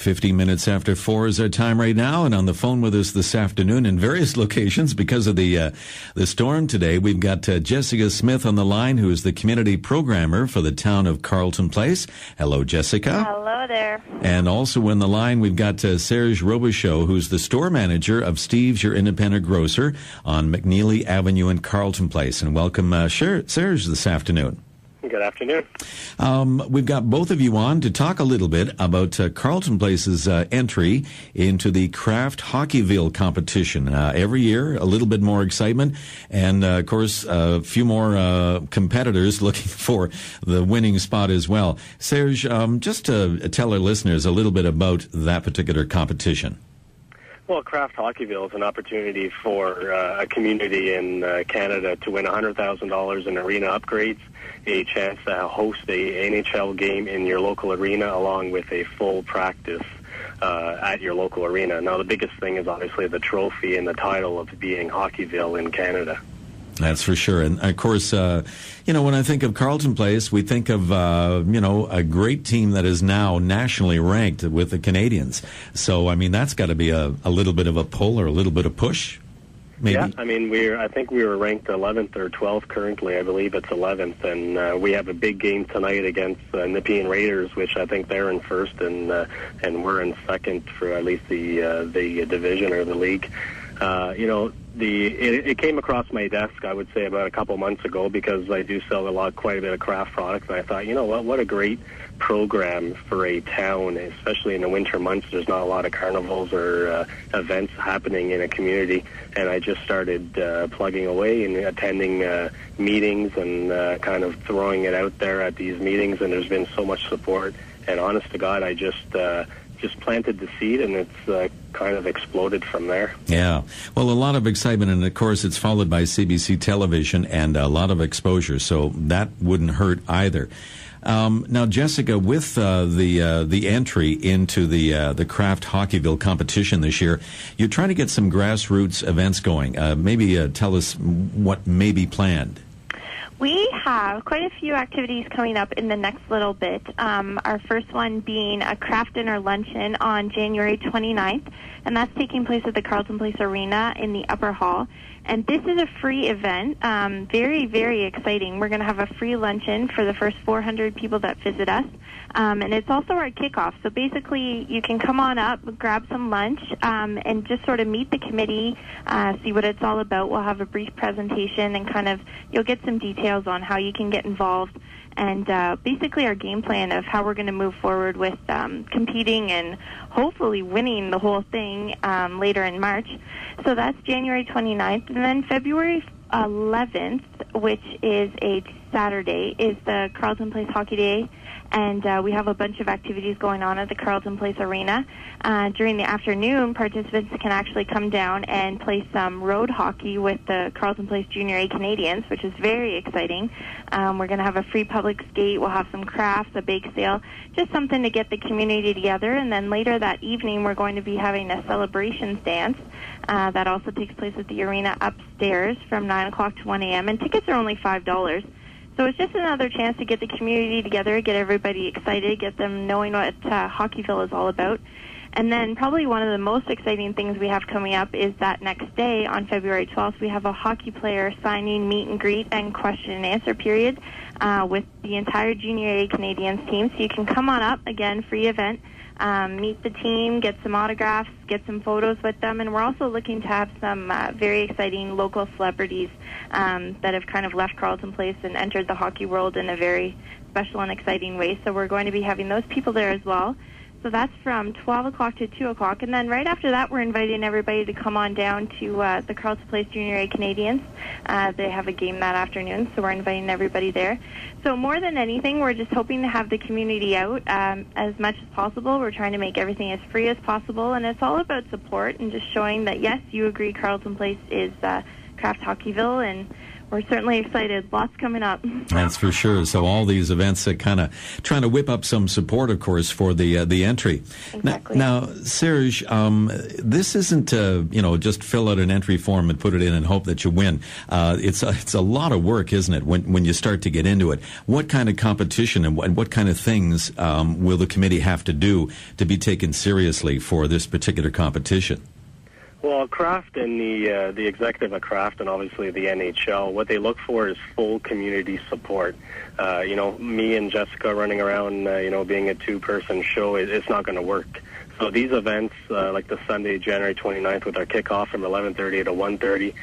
50 minutes after 4 is our time right now, and on the phone with us this afternoon in various locations because of the storm today, we've got Jessica Smith on the line, who is the community programmer for the town of Carleton Place. Hello, Jessica. Hello there. And also in the line, we've got Serge Robichaud, who's the store manager of Steve's, your independent grocer, on McNeely Avenue in Carleton Place. And welcome, Serge, this afternoon. Good afternoon. We've got both of you on to talk a little bit about Carleton Place's entry into the Kraft Hockeyville competition. Every year, a little bit more excitement, and of course, a few more competitors looking for the winning spot as well. Serge, just to tell our listeners a little bit about that particular competition. Well, Kraft Hockeyville is an opportunity for a community in Canada to win $100,000 in arena upgrades, a chance to host a NHL game in your local arena, along with a full practice at your local arena. Now, the biggest thing is obviously the trophy and the title of being Hockeyville in Canada. That's for sure. And, of course, when I think of Carleton Place, we think of, a great team that is now nationally ranked with the Canadians. So, I mean, that's got to be a little bit of a pull or a little bit of push, maybe? Yeah, I mean, I think we were ranked 11th or 12th currently. I believe it's 11th. And we have a big game tonight against Nepean Raiders, which I think they're in first, and we're in second for at least the division or the league. It came across my desk, I would say, about a couple months ago, because I do sell quite a bit of craft products, and I thought, you know what a great program for a town, especially in the winter months. There's not a lot of carnivals or events happening in a community, and I just started plugging away and attending meetings and kind of throwing it out there at these meetings, and there's been so much support, and honest to God, I just planted the seed, and it's kind of exploded from there. Yeah. Well, a lot of excitement, and of course it's followed by CBC television and a lot of exposure, so that wouldn't hurt either. Now, Jessica, with the entry into the Kraft Hockeyville competition this year, you're trying to get some grassroots events going. Maybe tell us what may be planned. We have quite a few activities coming up in the next little bit. Our first one being a craft dinner luncheon on January 29th, and that's taking place at the Carleton Place Arena in the Upper Hall. And this is a free event, very, very exciting. We're going to have a free luncheon for the first 400 people that visit us. And it's also our kickoff. So basically, you can come on up, grab some lunch, and just sort of meet the committee, see what it's all about. We'll have a brief presentation, and you'll get some details on how you can get involved, and basically our game plan of how we're going to move forward with competing and hopefully winning the whole thing later in March. So that's January 29th. And then February 11th, which is a Saturday, is the Carleton Place Hockey Day. And we have a bunch of activities going on at the Carleton Place Arena. During the afternoon, participants can actually come down and play some road hockey with the Carleton Place Junior A Canadians, which is very exciting. We're going to have a free public skate. We'll have some crafts, a bake sale, just something to get the community together. And then later that evening, we're going to be having a celebrations dance that also takes place at the arena upstairs from 9 o'clock to 1 a.m. And tickets are only $5. So it's just another chance to get the community together, get everybody excited, get them knowing what Hockeyville is all about. And then probably one of the most exciting things we have coming up is that next day on February 12th, we have a hockey player signing, meet and greet, and question and answer period with the entire Junior A Canadians team. So you can come on up, again, free event, meet the team, get some autographs, get some photos with them, and we're also looking to have some very exciting local celebrities that have kind of left Carleton Place and entered the hockey world in a very special and exciting way. So we're going to be having those people there as well. So that's from 12 o'clock to 2 o'clock. And then right after that, we're inviting everybody to come on down to the Carleton Place Junior A Canadians. They have a game that afternoon, so we're inviting everybody there. So more than anything, we're just hoping to have the community out as much as possible. We're trying to make everything as free as possible, and it's all about support and just showing that, yes, you agree Carleton Place is Kraft Hockeyville, and We're certainly excited. Lots coming up. That's for sure. So all these events are kind of trying to whip up some support, of course, for the entry. Exactly. Now, Serge, this isn't just fill out an entry form and put it in and hope that you win. It's a lot of work, isn't it? When you start to get into it, what kind of competition and what kind of things will the committee have to do to be taken seriously for this particular competition? Well, Kraft and the executive of Kraft and obviously the NHL, what they look for is full community support. Me and Jessica running around, being a two-person show, it's not going to work. So these events, like the Sunday, January 29th, with our kickoff from 11:30 to 1:30,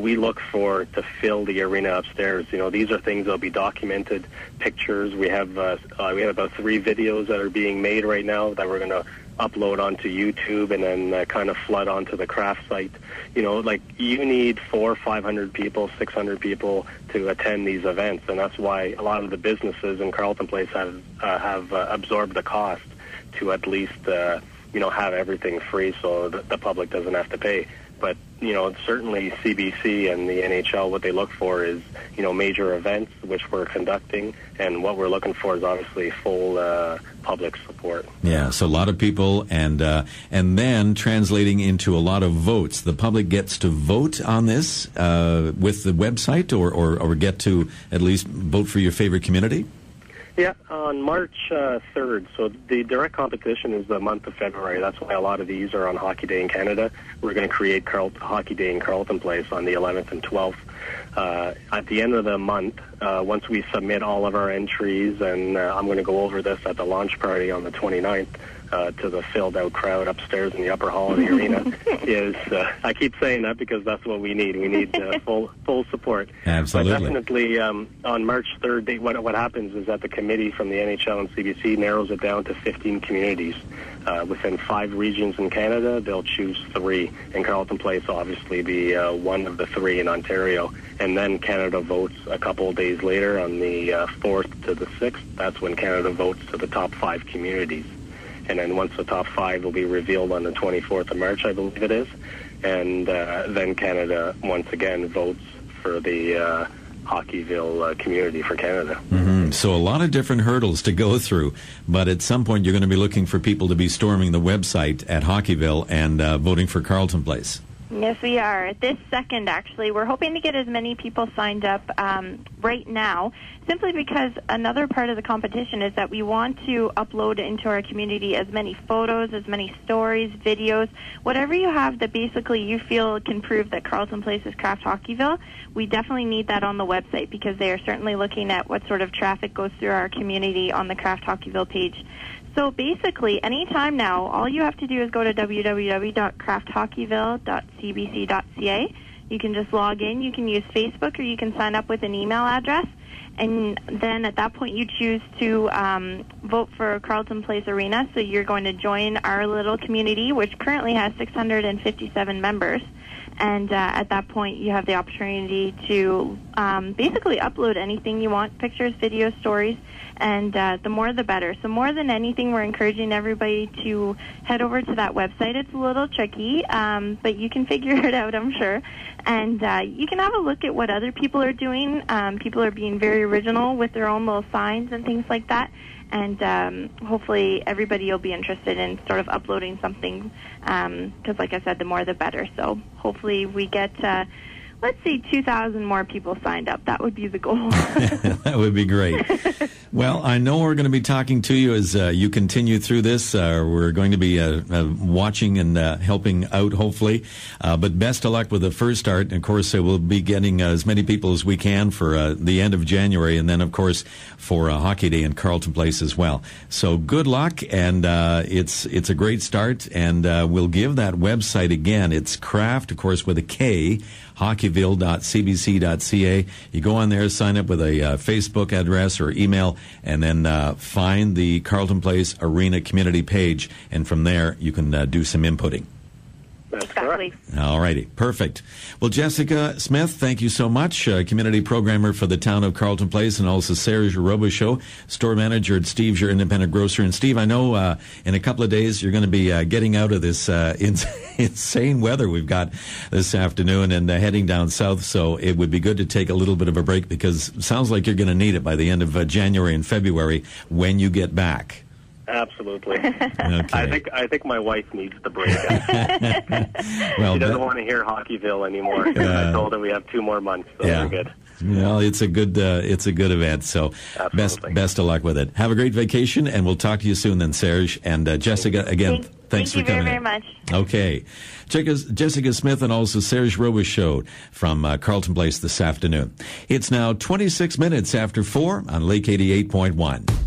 we look to fill the arena upstairs. These are things that'll be documented, pictures. We have about 3 videos that are being made right now that we're going to upload onto YouTube and then kind of flood onto the Kraft site. You need 400, 500 people, 600 people to attend these events, and that's why a lot of the businesses in Carleton Place have absorbed the cost to at least have everything free so the public doesn't have to pay. But certainly CBC and the NHL, what they look for is major events which we're conducting, and what we're looking for is obviously full public support. Yeah, so a lot of people, and then translating into a lot of votes. The public gets to vote on this with the website, or get to at least vote for your favorite community? Yeah, on March 3rd. So the direct competition is the month of February. That's why a lot of these are on Hockey Day in Canada. We're going to create Hockey Day in Carleton Place on the 11th and 12th. At the end of the month, once we submit all of our entries, and I'm going to go over this at the launch party on the 29th, to the filled-out crowd upstairs in the upper hall of the arena, is I keep saying that because that's what we need. We need full support. Absolutely. But definitely on March 3rd, what happens is that the committee from the NHL and CBC narrows it down to 15 communities. Within 5 regions in Canada, they'll choose 3, and Carleton Place will obviously be one of the 3 in Ontario. And then Canada votes a couple of days later on the 4th to the 6th. That's when Canada votes to the top 5 communities. And then once the top 5 will be revealed on the 24th of March, I believe it is, and then Canada once again votes for the Hockeyville community for Canada. Mm-hmm. So a lot of different hurdles to go through, but at some point you're going to be looking for people to be storming the website at Hockeyville and voting for Carleton Place. Yes, we are. At this second, actually, we're hoping to get as many people signed up right now, simply because another part of the competition is that we want to upload into our community as many photos, as many stories, videos, whatever you have that basically you feel can prove that Carleton Place is Kraft Hockeyville. We definitely need that on the website because they are certainly looking at what sort of traffic goes through our community on the Kraft Hockeyville page. So basically, anytime now, all you have to do is go to www.krafthockeyville.cbc.ca. You can just log in. You can use Facebook, or you can sign up with an email address. And then at that point, you choose to vote for Carleton Place Arena. So you're going to join our little community, which currently has 657 members. And at that point, you have the opportunity to basically upload anything you want, pictures, videos, stories, and the more the better. So more than anything, we're encouraging everybody to head over to that website. It's a little tricky, but you can figure it out, I'm sure. And you can have a look at what other people are doing. People are being very original with their own little signs and things like that. And hopefully everybody will be interested in sort of uploading something because, like I said, the more the better. So hopefully we get, let's say, 2,000 more people signed up. That would be the goal. That would be great. Well, I know we're going to be talking to you as you continue through this. We're going to be watching and helping out, hopefully. But best of luck with the first start. And, of course, we'll be getting as many people as we can for the end of January, and then, of course, for Hockey Day in Carleton Place as well. So good luck, and it's a great start. And we'll give that website again. It's Kraft, of course, with a K, hockeyville.cbc.ca. You go on there, sign up with a Facebook address or email, and then find the Carleton Place Arena community page, and from there you can do some inputting. That's exactly. correct. All righty. Perfect. Well, Jessica Smith, thank you so much. Community programmer for the town of Carleton Place, and also Serge Robichaud, store manager at Steve's, your independent grocer. And Steve, I know in a couple of days you're going to be getting out of this insane weather we've got this afternoon and heading down south. So it would be good to take a little bit of a break, because it sounds like you're going to need it by the end of January and February when you get back. Absolutely. Okay. I think my wife needs the break. Well, she doesn't want to hear Hockeyville anymore. I told her we have 2 more months, so we're good. Well, it's a good event. So best of luck with it. Have a great vacation, and we'll talk to you soon then, Serge. And Jessica, again, thanks for coming. Thank you very much. Okay. Check us, Jessica Smith and also Serge Robichaud from Carleton Place this afternoon. It's now 26 minutes after 4 on Lake 88.1.